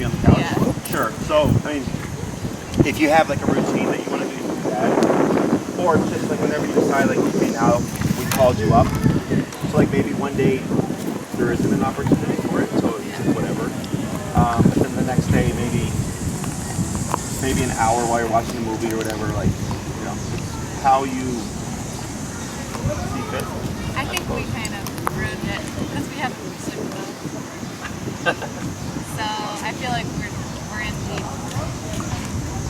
be on the couch? Yeah. Sure. So, I mean, if you have like a routine that you want to do that, or just like whenever you decide like, okay, now we called you up. So like maybe one day there isn't an opportunity for it, so it's whatever. But then the next day maybe an hour while you're watching a movie or whatever, like, you know, it's how you see fit. I think we kind of ruined it because we have sleep though. So I feel like we're in deep.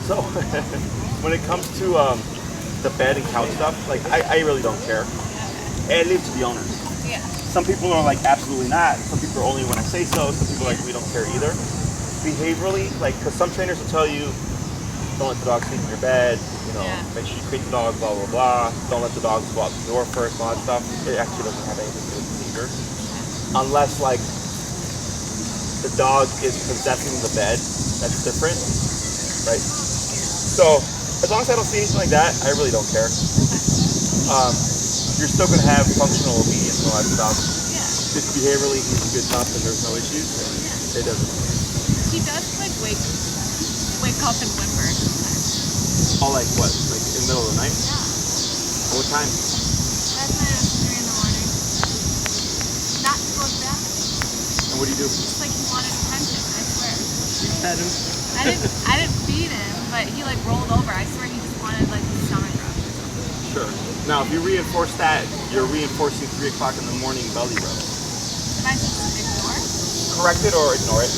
So when it comes to the bed and couch stuff, like I really don't care. And leave it to the owners. Yeah. Some people are like, absolutely not. Some people are only when I say so. Some people are like, we don't care either. Behaviorally, like, because some trainers will tell you, don't let the dog sleep in your bed, you know, make sure you treat the dog, blah, blah, blah. Don't let the dogs go out the door first, all that stuff. It actually doesn't have anything to do with behavior. Unless, like, the dog is possessing the bed, that's different, right? So, as long as I don't see anything like that, I really don't care. You're still going to have functional obedience and all that stuff. Yeah. If behaviorally he's a good pup and there's no issues, then it doesn't. He does like wake up and whimper sometimes. Oh, like what? Like in the middle of the night? Yeah. What time? Last night at 3 in the morning. Not to go to bed. And what do you do? It's like he wanted attention, I swear. You fed him? I didn't feed him, but he like rolled over. I swear he just wanted like his stomach rub or something. Sure. Now, if you reinforce that, you're reinforcing 3 o'clock in the morning belly rub. Am I supposed to ignore? Correct it or ignore it.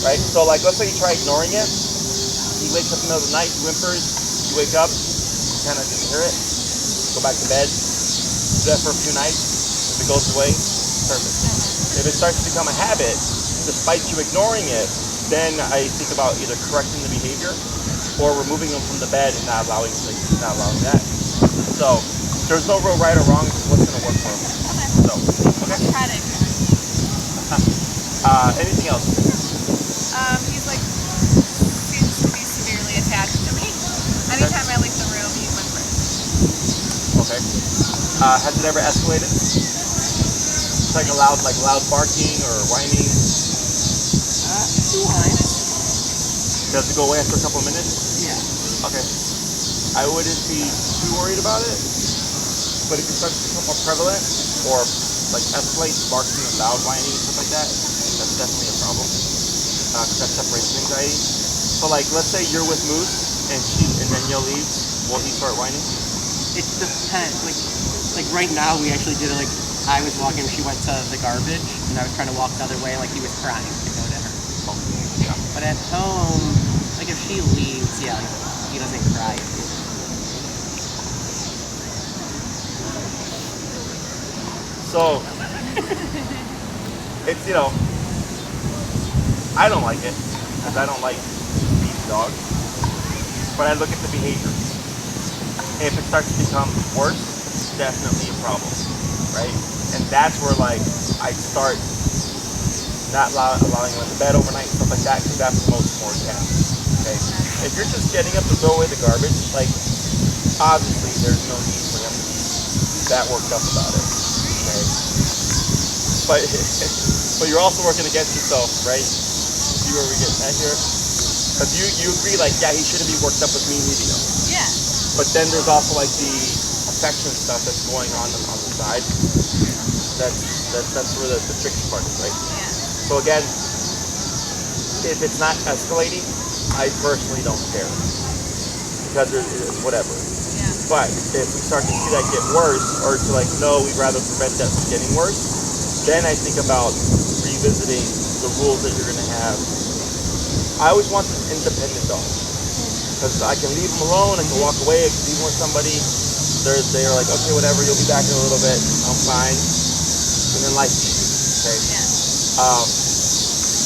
Right? So, like, let's say you try ignoring it. He wakes up in the middle of the night, he whimpers, you wake up, you kind of didn't hear it, go back to bed, do that for a few nights. If it goes away, perfect. If it starts to become a habit, despite you ignoring it, then I think about either correcting the behavior or removing them from the bed and not allowing that. So there's no real right or wrong. It's what's going to work for them. Okay. So, okay. I'll try to ignore. Anything else? He's like seems to be severely attached to me. Anytime I leave the room, he whimpers. Okay. Has it ever escalated? It's like loud barking or whining. He whines. Does it go away after a couple of minutes? Yeah. Okay. I wouldn't be too worried about it, but if it starts to become more prevalent or like escalate, barking and loud whining and stuff like that, that's definitely a problem. Because that's separation anxiety. So like, let's say you're with Moose and Danielle leaves, will he start whining? It depends. Like right now, we actually did it. Like I was walking, she went to the garbage, and I was trying to walk the other way, and like he was crying to go to her. Oh, yeah. But at home, like if she leaves, yeah, like, he doesn't cry. So, it's, you know, I don't like it, because I don't like these dogs, but I look at the behaviors. And if it starts to become worse, it's definitely a problem, right? And that's where, like, I start not allowing them in the bed overnight and stuff like that, because that promotes more attacks, okay? If you're just getting up to throw away the garbage, like, obviously there's no need for them to be that worked up about it. But you're also working against yourself, right? See where we're getting at here? Because you agree, like, yeah, he shouldn't be worked up with me leaving him. Yeah. But then there's also like the affection stuff that's going on the side. That's where the tricky part is, right? Yeah. So again, if it's not escalating, I personally don't care because it's whatever. Yeah. But if we start to see that get worse, or to like, no, we'd rather prevent that from getting worse, then I think about revisiting the rules that you're going to have. I always want an independent dog. Because I can leave them alone, I can walk away, I can leave them with somebody. They're like, okay, whatever, you'll be back in a little bit, I'm fine. And then life changes, okay? Yeah.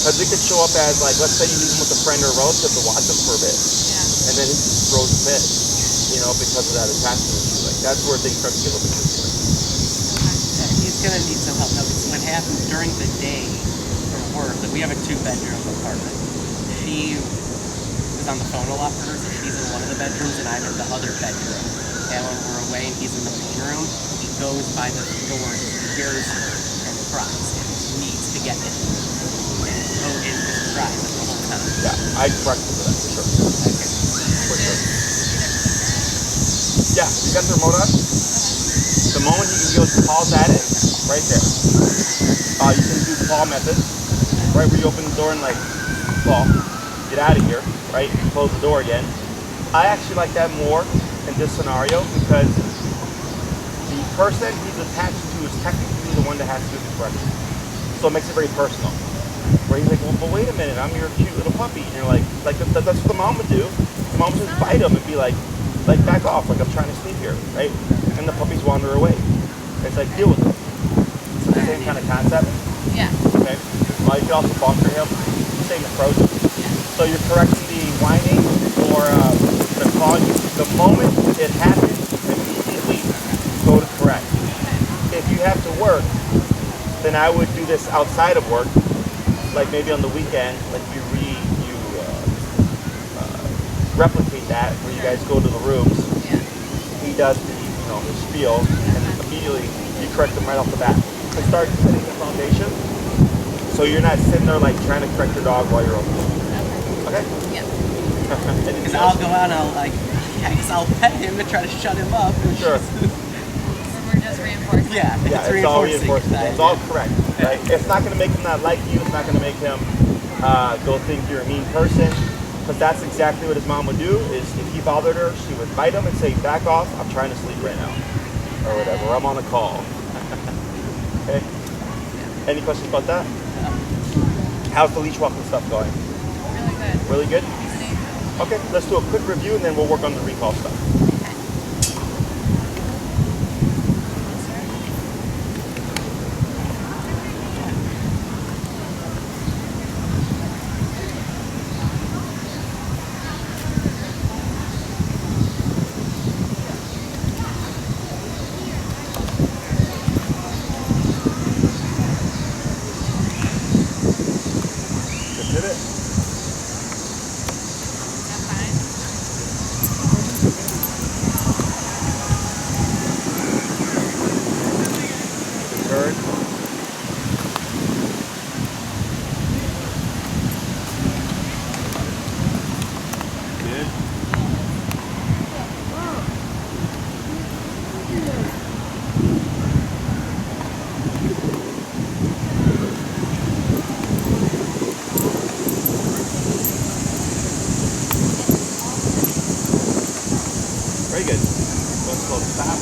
Because it could show up as like, let's say you leave them with a friend or a relative to watch them for a bit. Yeah. And then he just throws a fit, you know, because of that attachment issue. Like, that's where things start to get a little bit trickier. He's gonna need some help now because what happens during the day from work, like we have a 2-bedroom apartment. She is on the phone a lot for her, so she's in one of the bedrooms and I'm in the other bedroom. And when we're away and he's in the main room, he goes by the door and hears her and cries and needs to get in. And so it just tries it the whole time. Yeah, I'd correct him for that, for sure. For sure. Yeah, you got the remote on? The moment he goes paws at it, right there. You can do paw method, right where you open the door and like, paw, get out of here, right? Close the door again. I actually like that more in this scenario because the person he's attached to is technically the one that has to do the correction. So it makes it very personal. Where he's like, well, but wait a minute, I'm your cute little puppy. And you're like that's what the mom would do. The mom would just bite him and be like back off, like I'm trying to sleep here, right? And the puppies wander away. It's like, deal with it. It's the same kind of concept. Yeah. Okay. You can also bonker him. Same approach. So you're correcting the whining or the clawing. The moment it happens, immediately go to correct. If you have to work, then I would do this outside of work, like maybe on the weekend, like you replicate that where you guys go to the rooms. Yeah. He does the the spiel, and immediately you correct them right off the bat. So start setting the foundation, so you're not sitting there like trying to correct your dog while you're on the phone. Okay. Yeah. Because I'll go out and I'll pet him to try to shut him up. Sure. We're just reinforcing. Yeah, it's all reinforcing. It's all correct, right? It's not going to make him not like you. It's not going to make him go think you're a mean person. Because that's exactly what his mom would do, is if he bothered her, she would bite him and say, back off, I'm trying to sleep right now. Or whatever, I'm on a call. Okay? Any questions about that? How's the leash walking stuff going? Really good. Really good? Okay, let's do a quick review and then we'll work on the recall stuff. Very good. Let's go stop.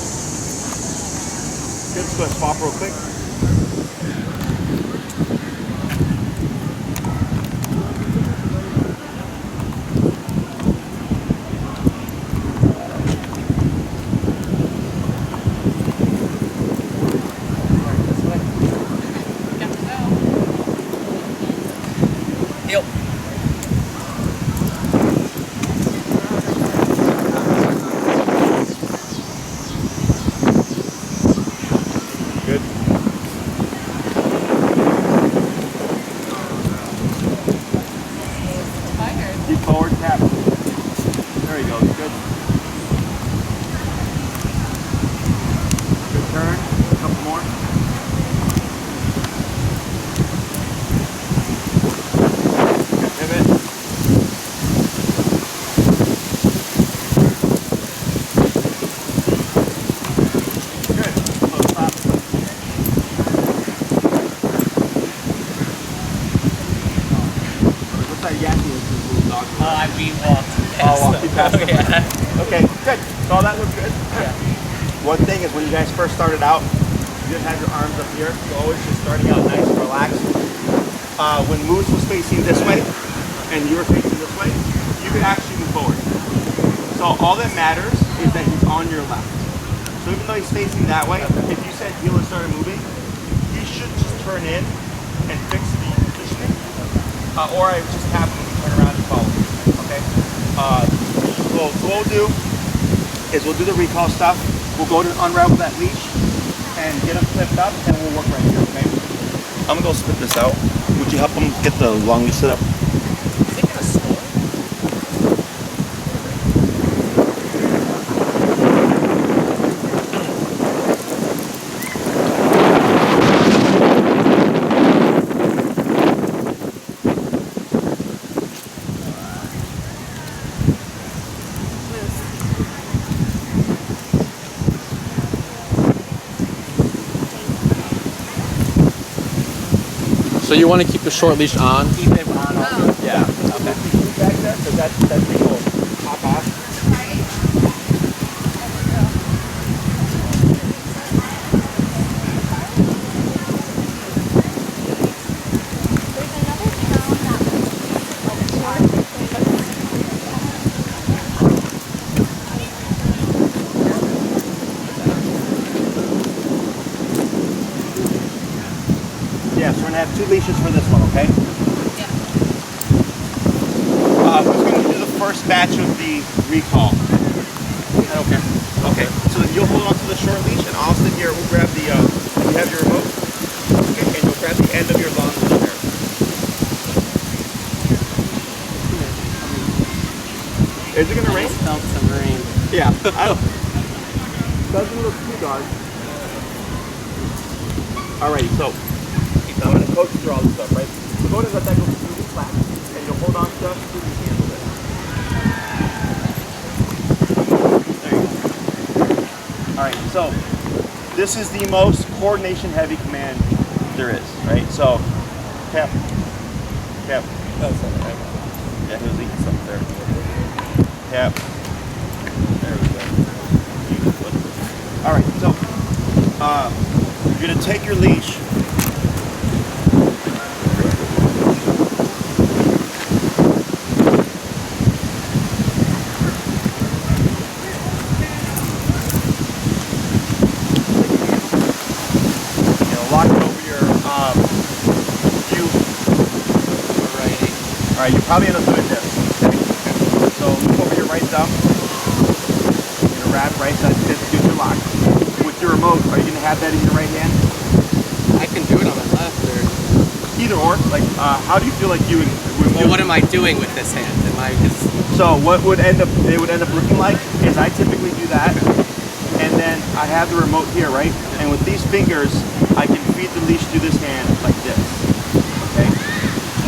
Good. Let's go swap real quick. Okay, good. So that looks good. Yeah. One thing is when you guys first started out, you didn't have your arms up here. You're always just starting out nice and relaxed. When Moose was facing this way and you were facing this way, you could actually move forward. So all that matters is that he's on your left. So even though he's facing that way, if you said heel and started moving, he should just turn in and fix the positioning. Or I would just have him turn around and follow. Okay? So what we'll do is we'll do the recall stuff. We'll go to unravel that leash and get him flipped up, and we'll work right here, okay? I'm gonna go split this out. Would you help him get the long leash set up? Is it gonna snore? So you want to keep the short leash on? Keep it on also. Yeah. Okay. Back there, because that thing will pop off. Yeah, so we're gonna have 2 leashes for this one, okay? Yeah. Who's gonna do the first batch of the recall? Okay. Okay. So then you'll hold on to the short leash, and Austin here will grab the. You have your remote. Okay. And you'll grab the end of your long leash there. Is it gonna rain? I felt some rain. Yeah. Doesn't look too dark. Alrighty, so I'm gonna coach you through all this stuff, right? So go ahead and let that go completely flat, and you'll hold on just to the hand of it. There you go. Alright, so this is the most coordination heavy command there is, right? So tap, tap. Yeah, he was eating something there. Tap. There we go. Alright, so you're gonna take your leash. Lock it over your view. Alright, you probably end up doing this. So look over your right thumb. You're gonna wrap right side, this gives you lock. With your remote, are you gonna have that in your right hand? I can do it on my left or... Either or. Like, how do you feel like you would Well, what am I doing with this hand? Am I just... So what would they would end up looking like is I typically do that, and then I have the remote here, right? And with these fingers, I can feed the leash to this hand like this. Okay.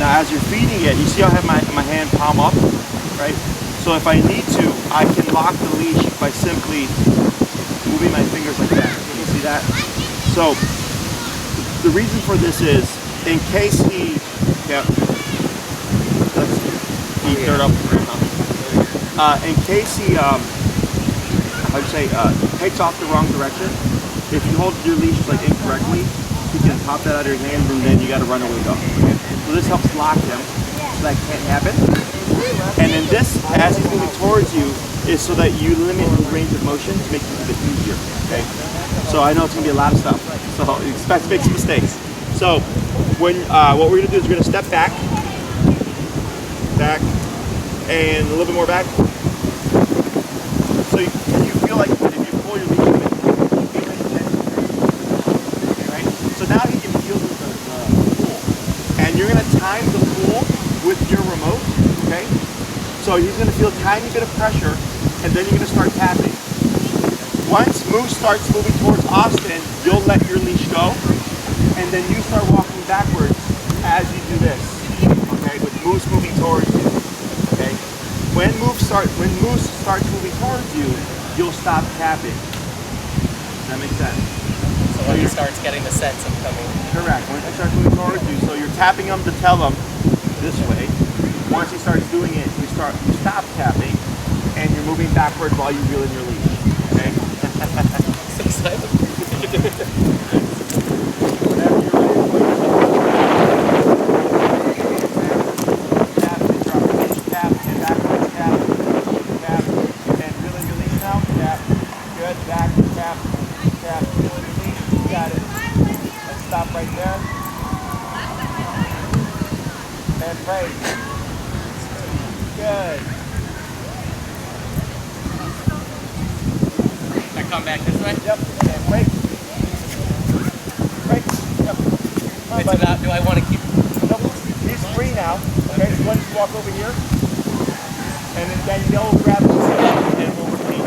Now, as you're feeding it, you see I have my hand palm up, right? So if I need to, I can lock the leash by simply moving my fingers like that. You see that? So the reason for this is in case he, third up. In case he, I'd say, takes off the wrong direction, if you hold your leash like incorrectly, you can pop that out of your hand and then you got to run away go. So this helps lock him, so that can't happen. And then this, as he's moving towards you, is so that you limit his range of motion to make it a bit easier. Okay. So I know it's gonna be a lot of stuff. So expect to make some mistakes. So when what we're gonna do is we're gonna step back, and a little bit more back. So you feel like if you pull your leash, you feel like tension. Okay, right? So now he can feel the pull, and you're gonna time the pull with your remote. Okay. So he's gonna feel a tiny bit of pressure, and then you're gonna start tapping. Once Moose starts moving towards Austin, you'll let your leash go, and then you start walking backwards as you do this. Okay, with Moose moving towards you. Okay, when Moose starts moving towards you, you'll stop tapping. Does that make sense? So when he starts getting the sense of coming. Correct. When he starts moving towards you, so you're tapping him to tell him this way. Once he starts doing it, you stop tapping, and you're moving backwards while you reel in your leash. Okay. So excited. Come back this way? Yep. And break. Break. Yep. It's about, do I want to keep... Nope. He's free now. Okay, so let's walk over here. And then Danielle will grab the and we'll repeat.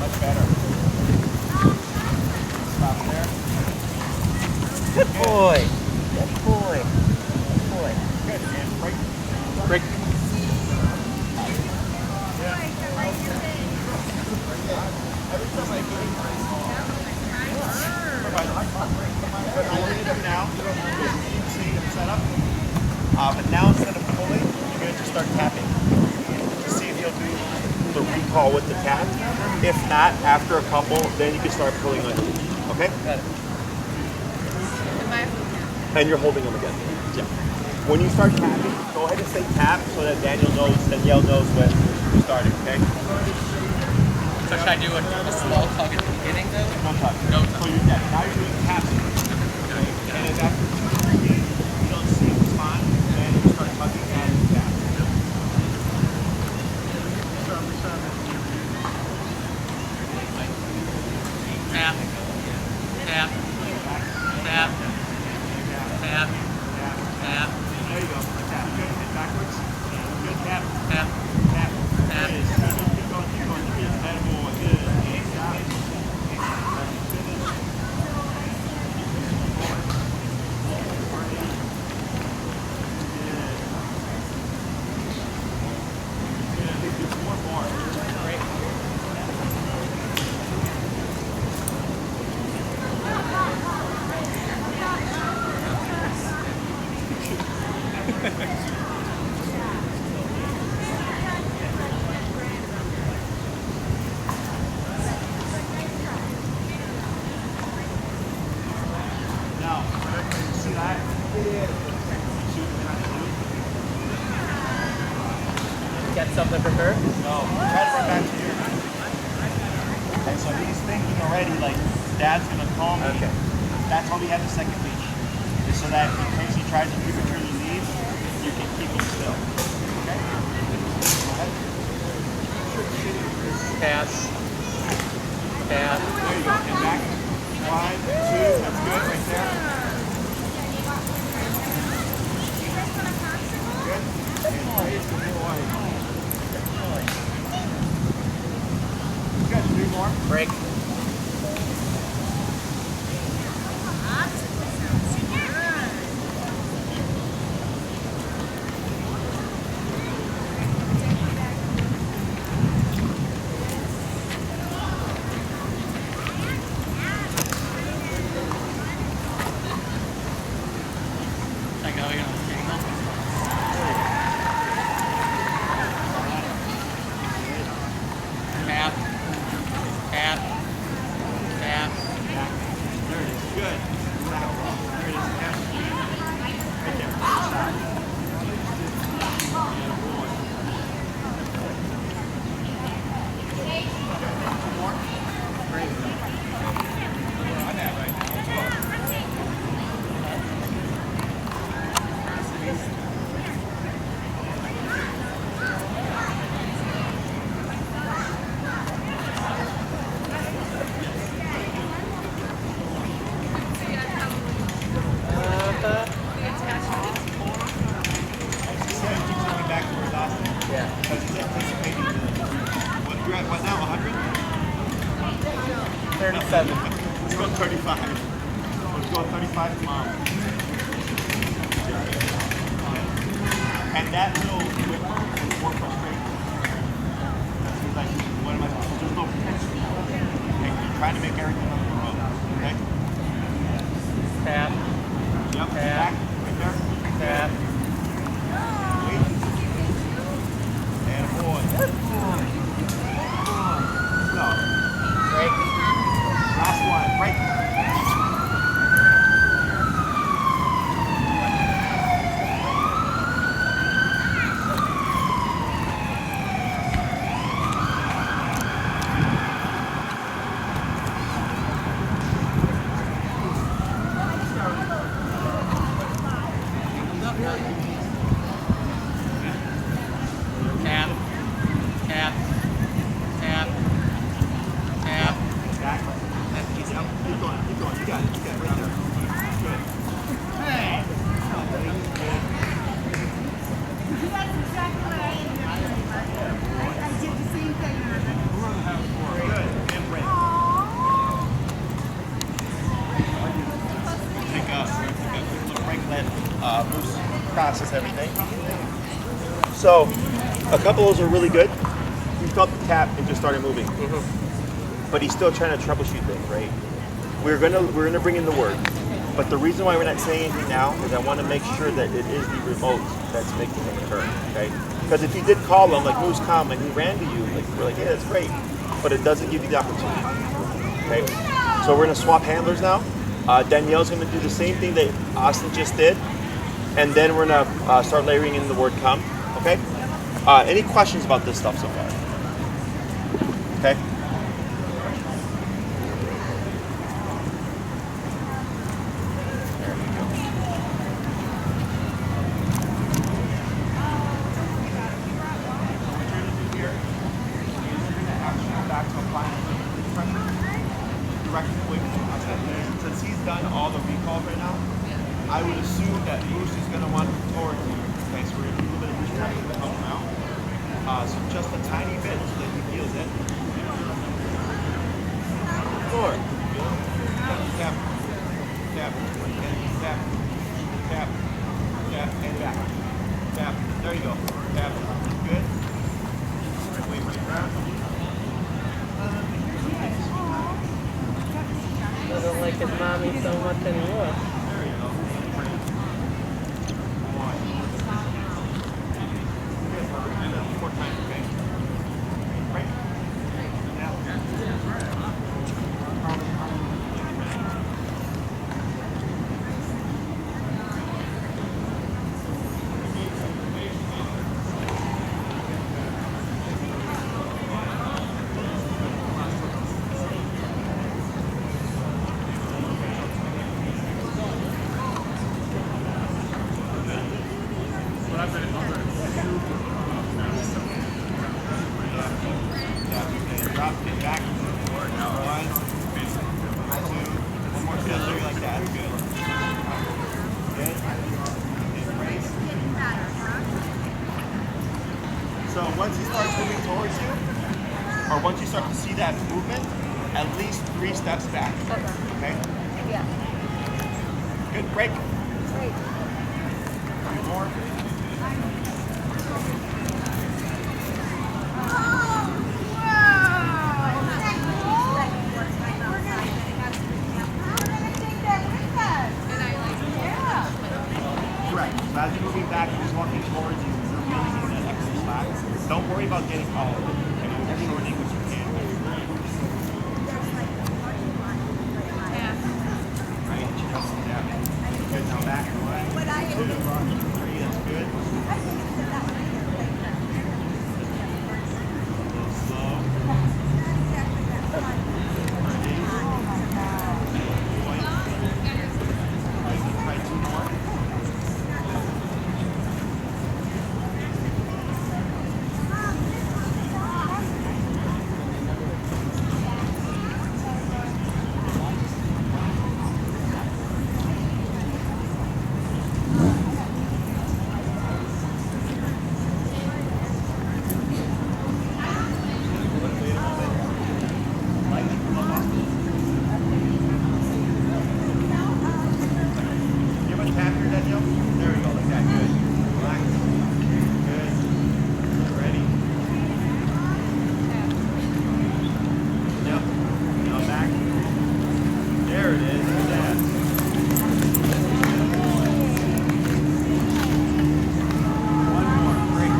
Much better. Stop there. Good boy. Good boy. Good boy. Good. And break. Break. Every time I get but I need them now. You can see them set up. But now instead of pulling, you're going to just start tapping to see if you'll do the recall with the tap. If not, after a couple, then you can start pulling on you. Okay? Got it. And you're holding them again. Yeah. When you start tapping, go ahead and say tap so that Danielle knows when you're starting, okay? So should I do a small tug at the beginning though? No tug. No tug. So you're now you're doing tapping. And if after you don't see a response, then you start tugging and tap. Tap. Tap. Tap. Tap. Tap. There you go. Tap. Good. Hit backwards. Good. Tap. Tap. Tap. Tap. There it is. Keep going. Keep going. Good. That boy. Good. And stop. Get something for her? No, try to run back to you. And so he's thinking already, like, Dad's gonna call me. Okay. That's why we have the second leash. Is so that in case he tries to prematurely leave, you can keep him still. Okay? Go ahead. Tap. Tap. There you go. And back. 1, 2. That's good right there. Good. And praise the boy. Good. 3 more. Break. Let's go 35. Let's go 35 tomorrow. And that little whip is more frustrating. He's like, what am I supposed to do? There's no protection. Okay, you're trying to make everything on the road. Okay? Tap. Yep. Tap. Back. Right there. Tap. Wait. And a boy. Good boy. Go. Break. Last one. Break. everything. So a couple of those are really good. He felt the tap and just started moving. But he's still trying to troubleshoot things, right? We're gonna bring in the word. But the reason why we're not saying anything now is I want to make sure that it is the remote that's making him occur, okay? Because if you did call him, like Moose come and he ran to you, like we're like, yeah, that's great. But it doesn't give you the opportunity, okay? So we're gonna swap handlers now. Danielle's gonna do the same thing that Austin just did. And then we're gonna start layering in the word come, okay? Any questions about this stuff so far? Okay? Since he's done all the recalls right now, I would assume that Moose is going to want to towards you. Okay, so we're going to do a little bit of distraction to help him out. So just a tiny bit so that he feels it. Forward. Tap, tap, and tap, tap, tap, and back. Tap. There you go. Tap. Good. Wait for the ground. I don't like his mommy so much anymore. There you go. And 4 times, okay? Right? Drop it back. 1, 2, 1 more field there like that. Good. Good. Embrace. So once he starts moving towards you, or once you start to see that movement, at least 3 steps back. Okay? Yeah. Good. Break. Great. 3 more. Correct. So as you're moving back, he's walking towards you. You're feeling that extra slack. Don't worry about getting all of it. Okay, you're shortening what you can. Yeah. Right. Just down. Good. Now back. 1, 2, 3. That's good. Slow. Try 2 more. Give a tap here, Danielle. There we go, like that. Good. Relax. Good. Ready. Yep. Now back. There it is. Look at that. One more. Great.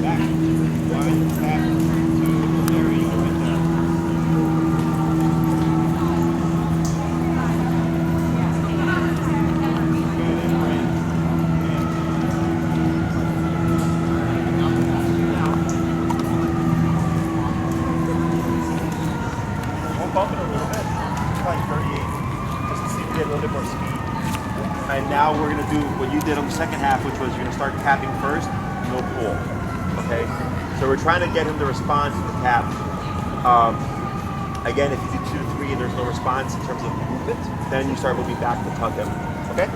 Back. 1, tap, 2, there we go, right there. Good, and break. We'll bump it a little bit, probably 38, just to see if we get a little bit more speed. And now we're going to do what you did on the second half, which was you're going to start tapping first, no pull. Okay? So we're trying to get him to respond to the tap Again, if you do 2 to 3 and there's no response in terms of movement, then you start moving back to tug him. Okay?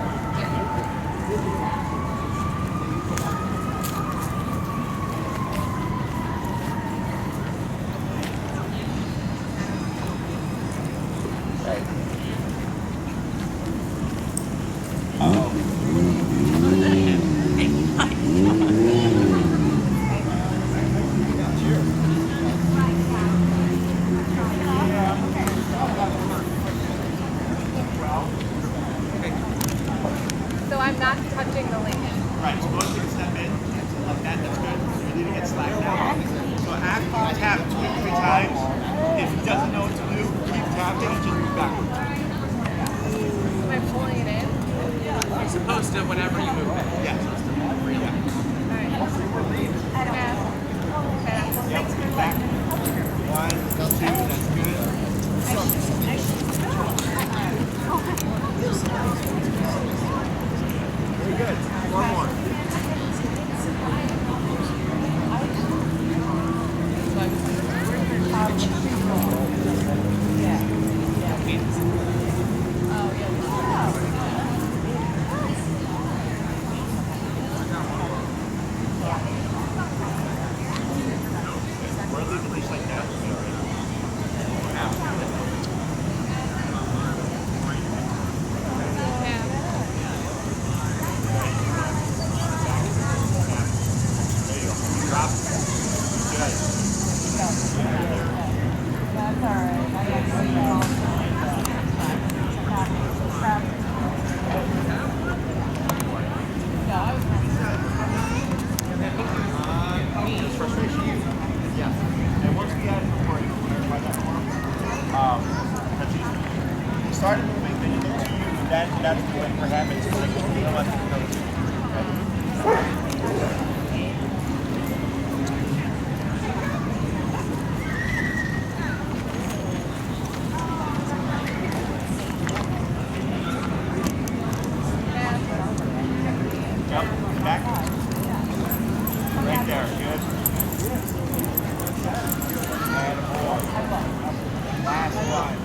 So I'm not touching the leash. Right, so go and take a step in, like that, that's good. You're leaving it slack now. So after you tap 2 or 3 times, if he doesn't know what to do, keep tapping and just move backwards. Am I pulling it in? You're supposed to whenever you move back. Yeah. Alright. Yep, back. 1, 2, that's good. Very good. 1 more. We're leaving the leash like that. Drop. Frustration. Yeah. And once we add it before you clarify that more, that's easy. You started moving, then you look to you, then that's the way for him. It's just like, you know what, another 2, 3. Yep, back. Right there, good. And more. Last one.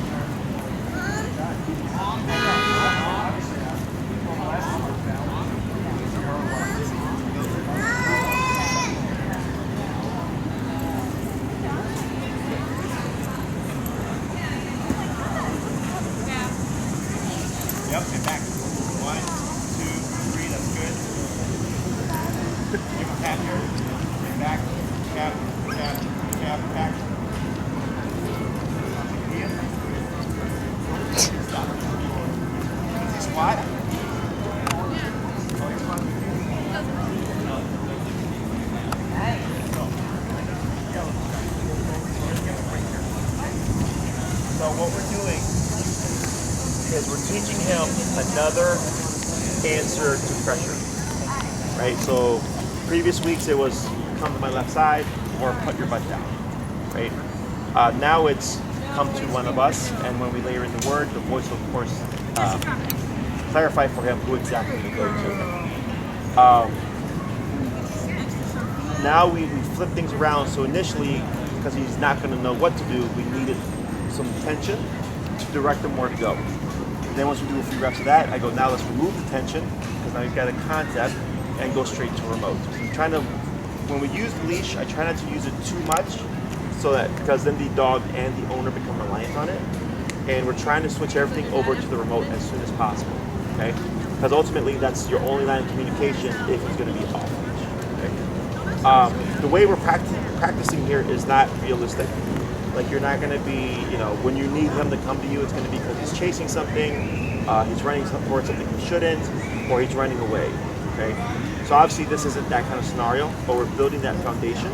Yep, and back. 1, 2, 3, that's good. Give a tap here. And back. Tap, tap, tap, back. Stop. Squat. So what we're doing is we're teaching him another answer to pressure, right? So previous weeks it was come to my left side or put your butt down, right? Now it's come to one of us, and when we layer in the word, the voice will of course clarify for him who exactly to go to. Now we flip things around, so initially, because he's not going to know what to do, we needed some tension to direct him where to go. And then once we do a few reps of that, I go, now let's remove the tension, because now you've got a concept, and go straight to remote. So I'm trying to, when we use the leash, I try not to use it too much, so that, because then the dog and the owner become reliant on it. And we're trying to switch everything over to the remote as soon as possible, okay? Because ultimately, that's your only line of communication if he's going to be off leash, okay? The way we're practicing here is not realistic. Like, you're not going to be, you know, when you need him to come to you, it's going to be because he's chasing something, he's running towards something he shouldn't, or he's running away, okay? So obviously this isn't that kind of scenario, but we're building that foundation.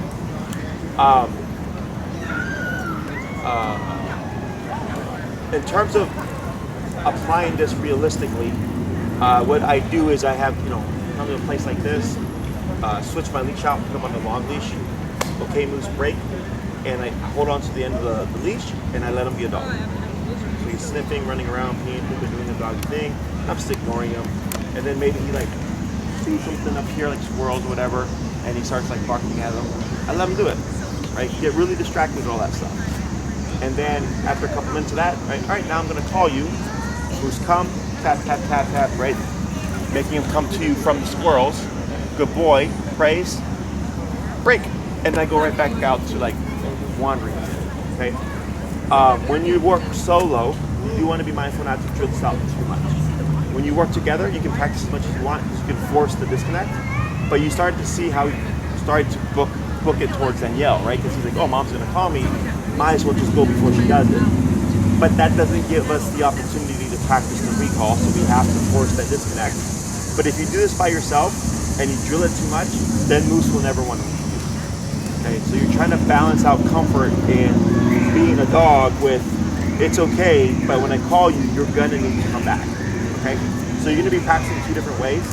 In terms of applying this realistically, what I do is I have, you know, come to a place like this, switch my leash out, put him on the long leash, okay, moves break, and I hold on to the end of the leash, and I let him be a dog. So he's sniffing, running around, peeing, doing the dog thing. I'm just ignoring him, and then maybe he like sees something up here, like squirrels or whatever, and he starts like barking at them. I let him do it, right? Get really distracted with all that stuff. And then after a couple minutes of that, right, all right, now I'm gonna call you. Moose come, tap, tap, tap, tap, right? Making him come to you from the squirrels. Good boy, praise, break. And then I go right back out to like wandering, okay? When you work solo, you want to be mindful not to drill this out too much. When you work together, you can practice as much as you want because you can force the disconnect. But you started to see how he started to book it towards Danielle, right? Because he's like, oh, mom's gonna call me. Might as well just go before she does it. But that doesn't give us the opportunity to practice the recall, so we have to force that disconnect. But if you do this by yourself and you drill it too much, then Moose will never want to leave you. Okay, so you're trying to balance out comfort in being a dog with it's okay, but when I call you, you're gonna need to come back. Okay? So you're gonna be practicing two different ways.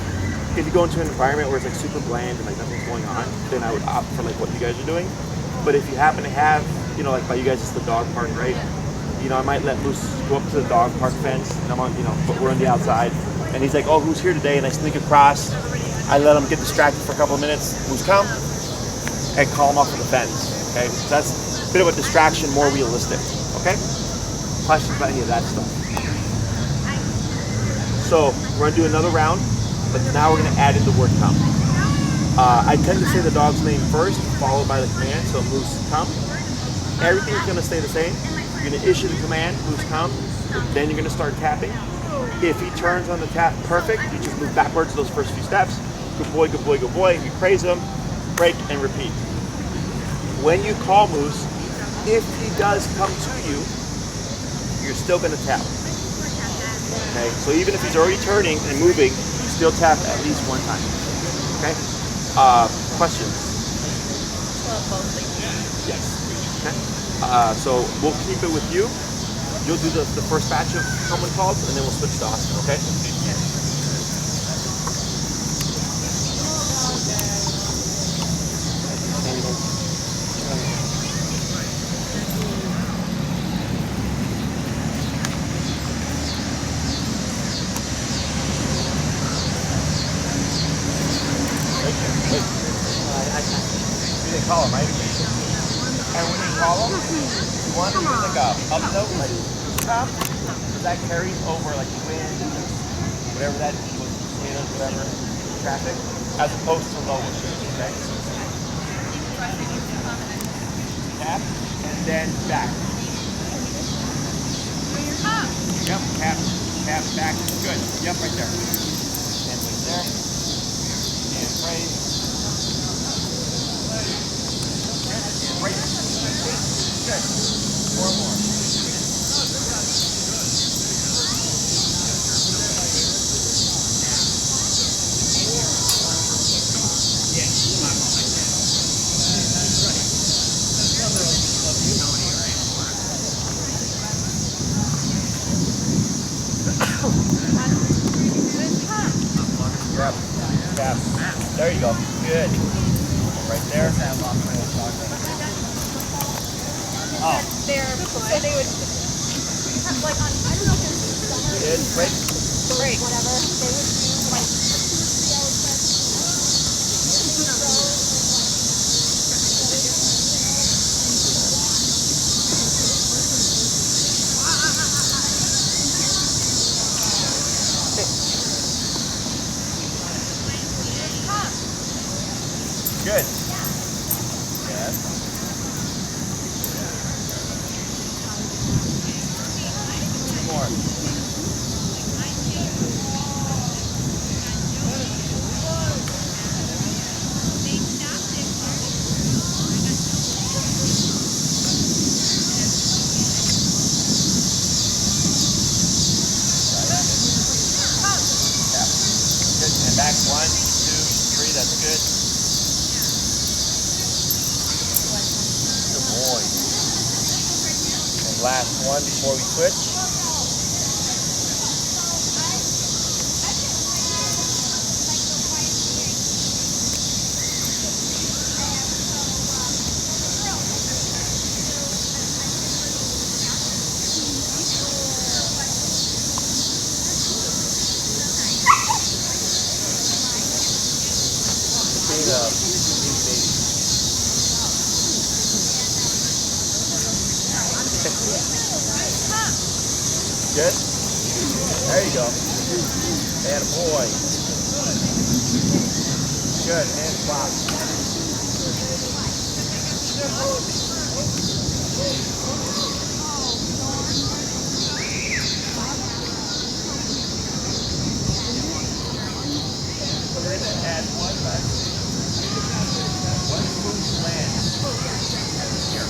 If you go into an environment where it's like super bland and like nothing's going on, then I would opt for like what you guys are doing. But if you happen to have, you know, like by you guys it's the dog park, right? You know, I might let Moose go up to the dog park fence and I'm on, you know, but we're on the outside. And he's like, oh, who's here today? And I sneak across. I let him get distracted for a couple of minutes. Moose come and call him off of the fence. Okay? So that's a bit of a distraction, more realistic. Okay? Questions about any of that stuff? So we're gonna do another round, but now we're gonna add in the word come. I tend to say the dog's name first, followed by the command, so Moose come. Everything's gonna stay the same. You're gonna issue the command, Moose come, then you're gonna start tapping. If he turns on the tap perfect, you just move backwards those first few steps. Good boy, good boy, good boy. You praise him, break, and repeat. When you call Moose, if he does come to you, you're still gonna tap. Okay, so even if he's already turning and moving, you still tap at least one time. Okay? Questions? Yes. Okay. So we'll keep it with you. You'll do the first batch of someone calls, and then we'll switch to Austin, okay? Call him, right? And when you call him, you want to use like a up note, like top, because that carries over like wind, whatever that is, potatoes, whatever, traffic, as opposed to low, okay? Tap, and then back. Yep, tap, tap, back, good. Yep, right there. And right there. And praise. Great. Good. Four more. Yep. Tap. There you go. Good. Right there. Oh. So they would like on, I don't know if it's Good. Break. break. Whatever. They would do like 2 or 3 hours Good. Yes. Two more. Good. And back 1, 2, 3. That's good. Last one before we switch. Good? There you go. And a boy. Good, and flop. So we're going to add one left. One smooth land. Here.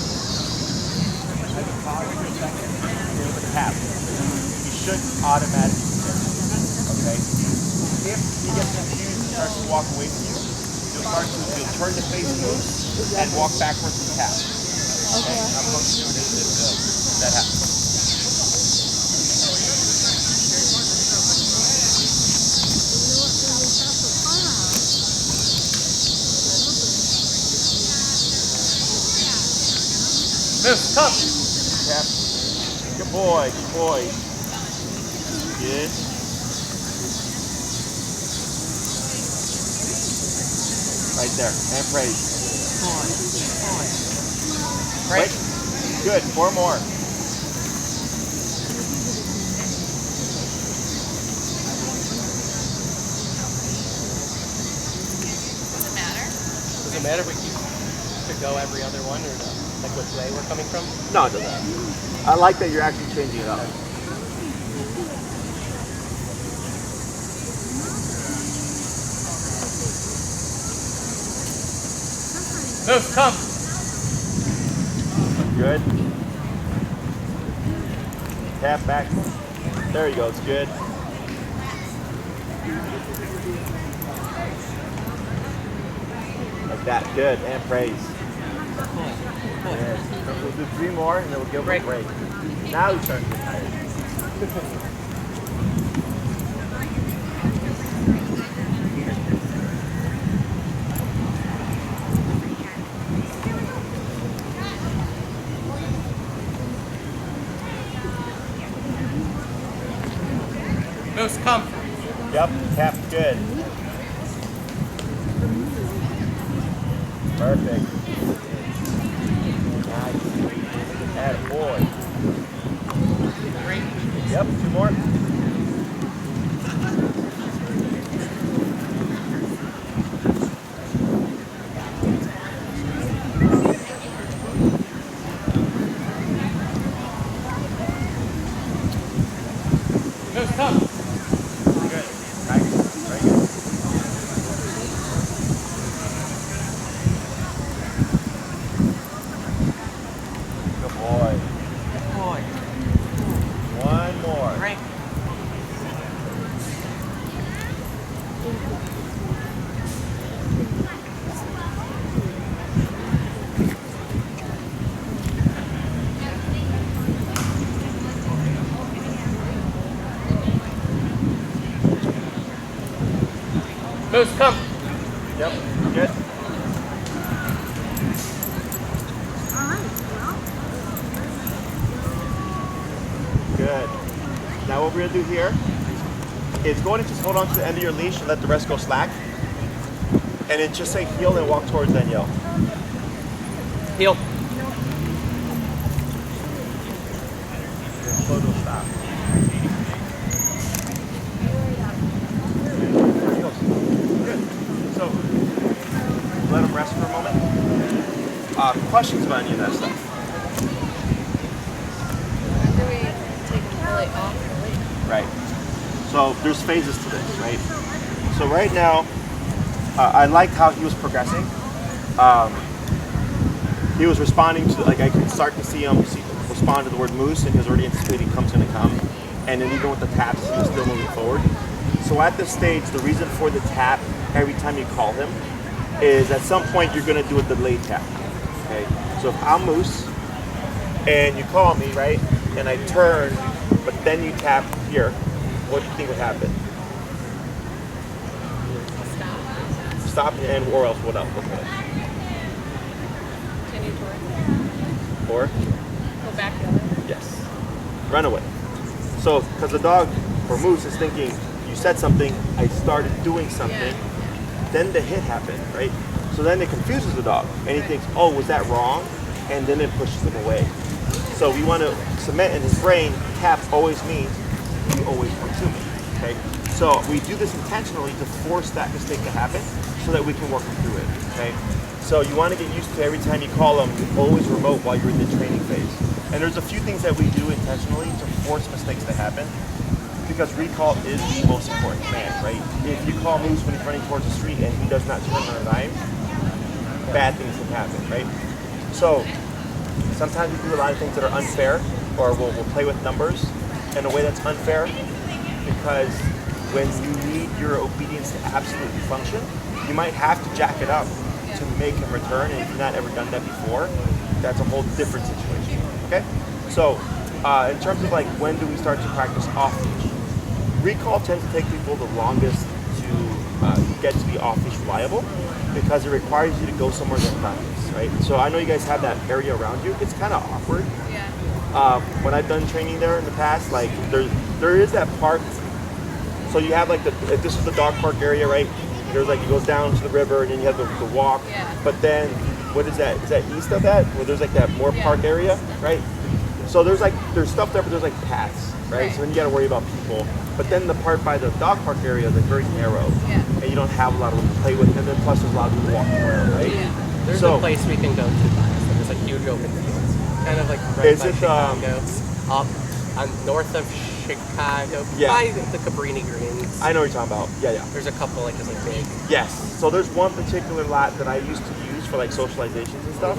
I can pause for a second. Here with the tap. He should automatically sit. Okay? If he gets confused and starts to walk away from you, you'll turn the face loose and walk backwards and tap. Okay? I'm going to do it if that happens. Move, come. Tap. Good boy, good boy. Good. Right there, and praise. Right. Good, 4 more. Does it matter? Does it matter if we keep to go every other one or no? Like which way we're coming from? No, it doesn't. I like that you're actually changing it up. Move, come. Good. Tap back. There you go, it's good. Like that, good, and praise. Good. We'll do 3 more and then we'll give him a break. Now he's starting to get tired. Moose, come. Yep, tap good. Perfect. Nice. Add boy. Great. Yep, 2 more. Moose, come. Good. Nice. Very good. Good boy. Good boy. 1 more. Great. Moose, come. Yep, good. Good. Now what we're going to do here is go ahead and just hold on to the end of your leash and let the rest go slack. And then just say heel and walk towards then yell. Heel. Slow to stop. Good. So, let him rest for a moment. Questions about any of that stuff? After we take the light off the leash. Right. So there's phases to this, right? So right now, I liked how he was progressing. He was responding to, like I could start to see him respond to the word moose, and he was already anticipating come's going to come. And then even with the taps, he was still moving forward. So at this stage, the reason for the tap every time you call him is at some point you're going to do a delayed tap. Okay. So if I'm moose and you call me, right, and I turn, but then you tap here, what do you think would happen? Stop and or else what else? Okay. Continue to Or? go back the other way. Yes. Run away. So, because the dog or moose is thinking, you said something, I started doing something, then the hit happened, right? So then it confuses the dog, and he thinks, oh, was that wrong? And then it pushes him away. So we want to cement in his brain, tap always means you always come to me, okay? So we do this intentionally to force that mistake to happen so that we can work through it, okay? So you want to get used to every time you call them, you always remote while you're in the training phase. And there's a few things that we do intentionally to force mistakes to happen, because recall is the most important command, right? If you call Moose when he's running towards the street and he does not turn on a dime, bad things can happen, right? So sometimes we do a lot of things that are unfair, or we'll play with numbers in a way that's unfair, because when you need your obedience to absolutely function, you might have to jack it up to make him return, and if you've not ever done that before, that's a whole different situation, okay? So in terms of like when do we start to practice off-leash, recall tends to take people the longest to get to be off-leash reliable, because it requires you to go somewhere to practice, right? So I know you guys have that area around you. It's kind of awkward. Yeah. When I've done training there in the past, like there is that part. So you have like if this is the dog park area, right? There's like, it goes down to the river, and then you have the walk. Yeah. But then, what is that? Is that east of that? Where there's like that more park area, right? So there's stuff there, but there's like paths, right? So then you got to worry about people. But then the part by the dog park area is like very narrow, and you don't have a lot of room to play with. And then plus there's a lot of people walking around, right? Yeah. There's a place we can go to by us. There's like huge open fields, kind of like right by Chicago, up on north of Chicago, by the Cabrini Greens. I know what you're talking about. Yeah. There's a couple like just like big. Yes. So there's one particular lot that I used to use for like socializations and stuff.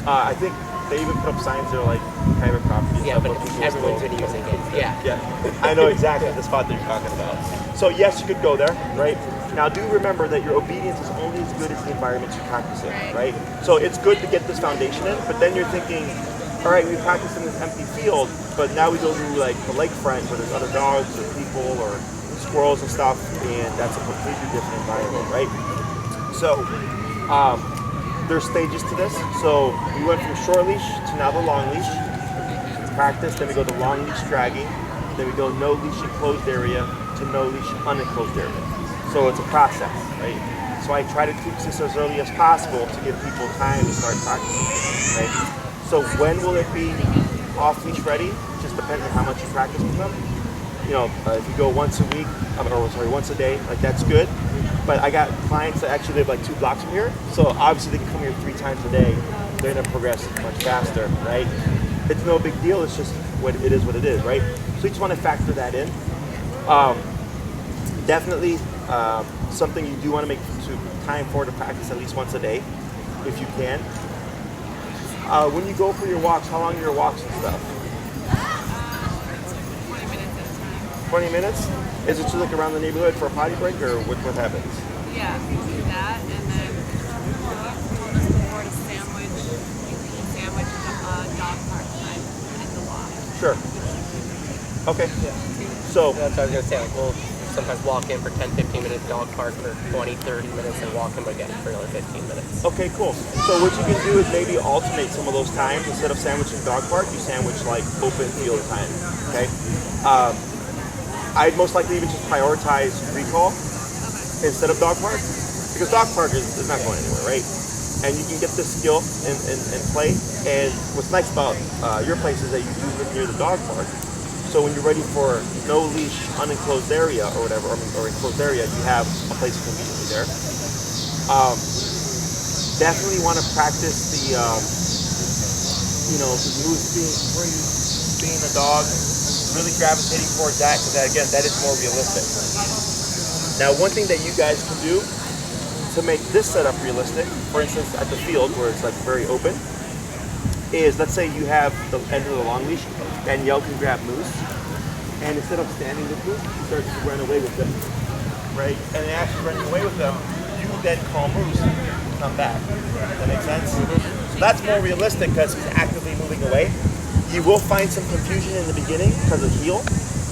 I think they even put up signs that are like private property. Yeah, but everyone's been using it. Yeah. I know exactly the spot that you're talking about. So yes, you could go there, right? Now do remember that your obedience is only as good as the environment you practice in, right? So it's good to get this foundation in, but then you're thinking, all right, we practice in this empty field, but now we go to like the lakefront where there's other dogs or people or squirrels and stuff, and that's a completely different environment, right? So there's stages to this. So we went from short leash to now the long leash practice, then we go to long leash dragging, then we go no leash enclosed area to no leash unenclosed area. So it's a process, right? So I try to teach this as early as possible to give people time to start practicing, right? So when will it be off-leash ready? Just depends on how much you practice with them. You know, if you go once a week, once a day, like that's good. But I got clients that actually live like 2 blocks from here, so obviously they can come here 3 times a day. They're gonna progress much faster, right? It's no big deal. It's just what it is, right? So you just want to factor that in. Definitely something you do want to make time for to practice at least once a day, if you can. When you go for your walks, how long are your walks and stuff? 20 minutes at a time. 20 minutes? Is it just like around the neighborhood for a potty break, or what happens? Yeah, we do that, and then told us before to sandwich the dog park time and the walk. Sure. Okay. So That's what I was gonna say. Like we'll sometimes walk in for 10-15 minutes, dog park for 20-30 minutes, and walk him again for another 15 minutes. okay, cool. So what you can do is maybe alternate some of those times. Instead of sandwiching dog park, you sandwich like open field time. Okay. I'd most likely even just prioritize recall instead of dog park, because dog park is not going anywhere, right? And you can get this skill and play. And what's nice about your place is that you do live near the dog park. So when you're ready for no leash, unenclosed area or whatever, or enclosed area, you have a place conveniently there. Definitely want to practice the, the Moose being free, being a dog, really gravitating towards that, because again, that is more realistic. Now, one thing that you guys can do to make this setup realistic, for instance, at the field where it's like very open, is let's say you have the end of the long leash, Danielle can grab Moose, and instead of standing with Moose, she starts to run away with them, right? And as she's running away with them, you then call Moose to come back. Does that make sense? So that's more realistic because he's actively moving away. You will find some confusion in the beginning because of heel.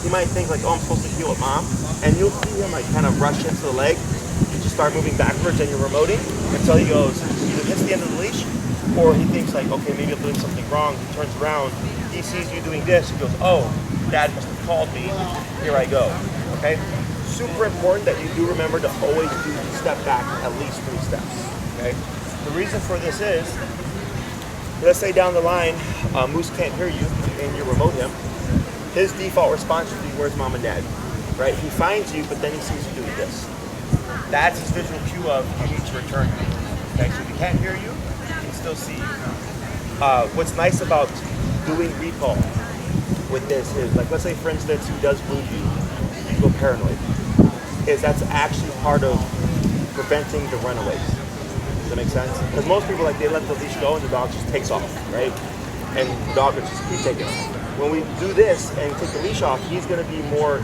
You might think like, oh, I'm supposed to heel with mom, and you'll see him like kind of rush into the leg. You just start moving backwards and you're remoting until he goes, either hits the end of the leash, or he thinks like, okay, maybe I'm doing something wrong. He turns around, he sees you doing this, he goes, oh, Dad must have called me, here I go, okay? Super important that you do remember to always do step back at least 3 steps, okay? The reason for this is, let's say down the line, Moose can't hear you and you remote him. his default response would be, where's mom and dad? Right? He finds you, but then he sees you doing this. That's his visual cue of you need to return. Okay, so if he can't hear you, he can still see you. What's nice about doing recall with this is, like, let's say for instance he does wound you, you go paranoid, is that's actually part of preventing the runaways. Does that make sense? Because most people, like, they let the leash go and the dog just takes off, right? And the dog will just keep taking off. When we do this and take the leash off, he's going to be more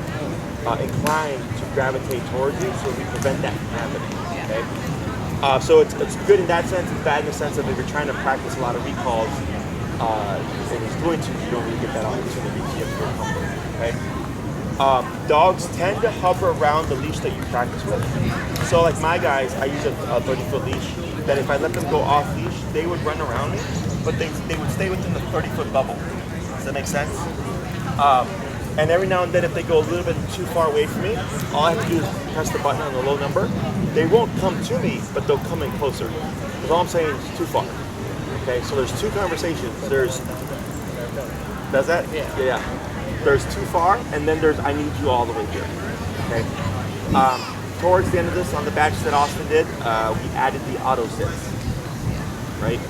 inclined to gravitate towards you, so we prevent that from happening. Okay? So it's good in that sense, it's bad in the sense of if you're trying to practice a lot of recalls and he's doing to, you don't really get that opportunity to get feel comfortable. Okay? Dogs tend to hover around the leash that you practice with. So like my guys, I use a 30-foot leash that if I let them go off leash, they would run around me, but they would stay within the 30-foot bubble. Does that make sense? And every now and then if they go a little bit too far away from me, all I have to do is press the button on the low number. They won't come to me, but they'll come in closer. Because all I'm saying is too far. Okay, so there's two conversations. Does that? Yeah. There's too far, and then there's I need you all the way here. Okay. Towards the end of this, on the batch that Austin did, we added the auto sits. Right.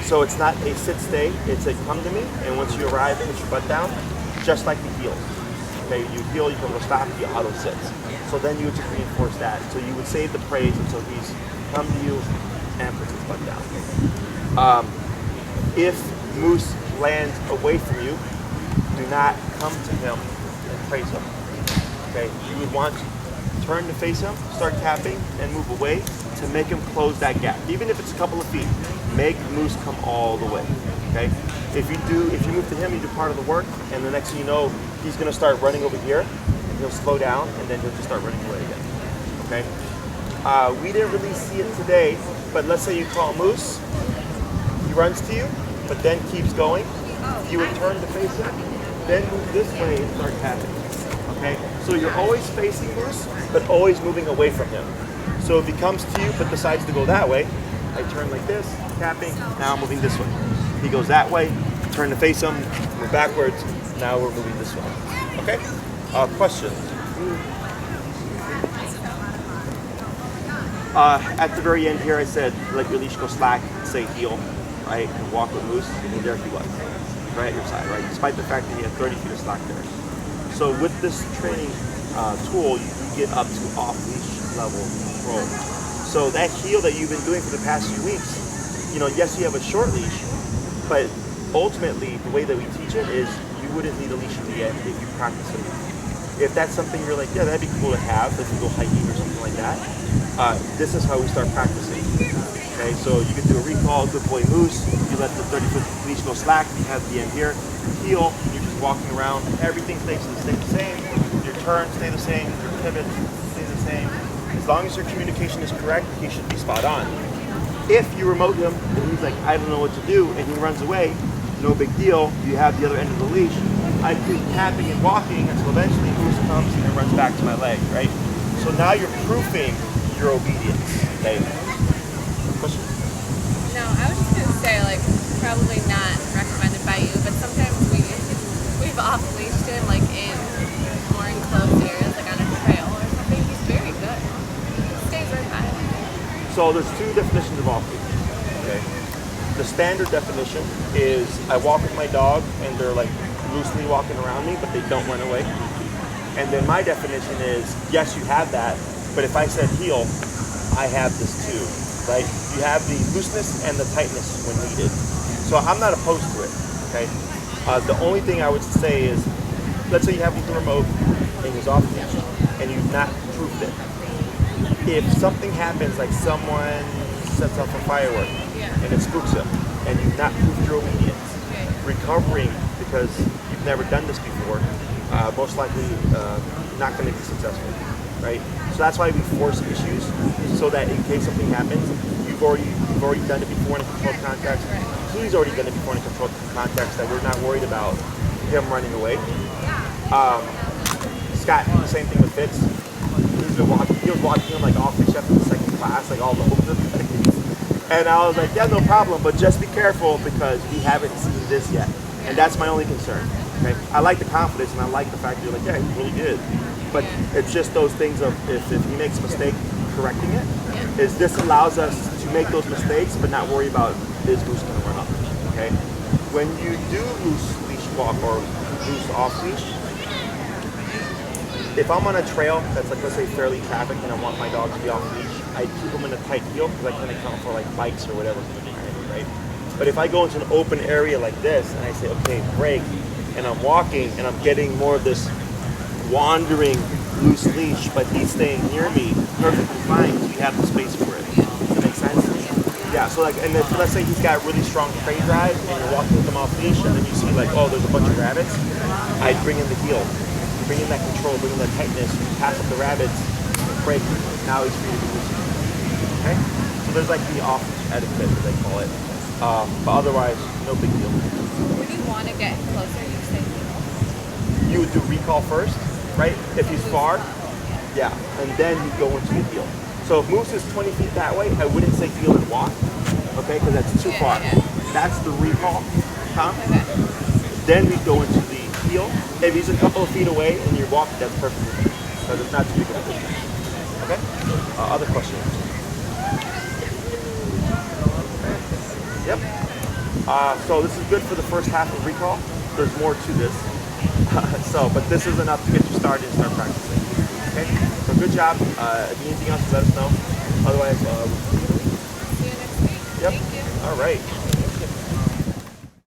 So it's not a sit stay. It's a come to me, and once you arrive, put your butt down, just like the heel. Okay. You heel, you can go stop. The auto sits. So then you would just reinforce that. So you would save the praise until he's come to you and puts his butt down. If Moose lands away from you, do not come to him and praise him. Okay, you would want to turn to face him, start tapping, and move away to make him close that gap. Even if it's a couple of feet, make Moose come all the way. Okay, if you move to him, you do part of the work, and the next thing you know, he's going to start running over here. He'll slow down, and then he'll just start running away again. Okay. We didn't really see it today, but let's say you call Moose, he runs to you, but then keeps going. You would turn to face him, then move this way and start tapping. Okay? So you're always facing Moose, but always moving away from him. So if he comes to you but decides to go that way, I turn like this, tapping, now I'm moving this way. He goes that way, turn to face him, we're backwards, now we're moving this way. Okay? Question. At the very end here, I said, let your leash go slack, say heel, right, and walk with Moose, and there he was, right at your side, right, despite the fact that he had 30 feet of slack there. So with this training tool, you can get up to off-leash level control. So that heel that you've been doing for the past few weeks, you know, yes, you have a short leash, but ultimately, the way that we teach it is you wouldn't need a leash at the end if you practice it. If that's something you're like, yeah, that'd be cool to have, if you go hiking or something like that, this is how we start practicing. Okay, so you can do a recall, good boy Moose, you let the 30-foot leash go slack, you have the end here, heel, you're just walking around, everything stays the same, your turns stay the same, your pivots stay the same. As long as your communication is correct, he should be spot on. If you remote him and he's like, I don't know what to do, and he runs away, no big deal, you have the other end of the leash. I keep tapping and walking until eventually Moose comes and runs back to my leg, right? So now you're proofing your obedience, okay? Question? No, I was just gonna say, like, probably not recommended by you, but sometimes we've off-leashed him, like, in more enclosed areas, like on a trail or something. He's very good. He stays right by him. So there's two definitions of off-leash, okay? The standard definition is I walk with my dog and they're like loosely walking around me, but they don't run away. And then my definition is, yes, you have that, but if I said heel, I have this too, right? You have the looseness and the tightness when needed. So I'm not opposed to it, okay? The only thing I would say is, let's say you have the remote and he's off leash and you've not proofed it. If something happens, like someone sets off a firework and it spooks him and you've not proved your obedience, recovering because you've never done this before, most likely not going to be successful, right? So that's why we force issues, so that in case something happens, you've already done it before in a controlled context. He's already done it before in a controlled context, that we're not worried about him running away. Scott, the same thing with Fitz. He was watching him like off-leash after the second class, like all the things. And I was like, yeah, no problem, but just be careful because we haven't seen this yet. And that's my only concern. Okay, I like the confidence and I like the fact that you're like, yeah, he's really good. But it's just those things of if he makes a mistake, correcting it. Is this allows us to make those mistakes, but not worry about is Moose going to run up. Okay, when you do loose leash walk or loose off leash, if I'm on a trail that's like, let's say, fairly trafficked and I want my dog to be off leash, I keep them in a tight heel because I can account for like bikes or whatever, right? But if I go into an open area like this and I say, okay, break, and I'm walking and I'm getting more of this wandering loose leash, but he's staying near me perfectly fine, so we have the space for it. Does that make sense? Yeah, so like, and if, let's say he's got really strong prey drive and you're walking with him off leash and then you see like, oh, there's a bunch of rabbits, I'd bring in the heel. Bring in that control, bring in that tightness, pass up the rabbits, break, now he's free to be loose. Okay? So there's like the off etiquette, as they call it. But otherwise, no big deal. When you want to get closer, you say heel. You would do recall first, right? If he's far, yeah, and then you go into the heel. So if Moose is 20 feet that way, I wouldn't say heel and walk, okay? Because that's too far. That's the recall, huh? Okay. Then we go into the heel. If he's a couple of feet away and you're walking, that's perfectly because it's not too big of a distance. Okay? Other questions? Yep. So this is good for the first half of recall. There's more to this. But this is enough to get you started and start practicing. Okay? So good job. If you need anything else, let us know. Otherwise, See you next week. yep. Thank you. All right.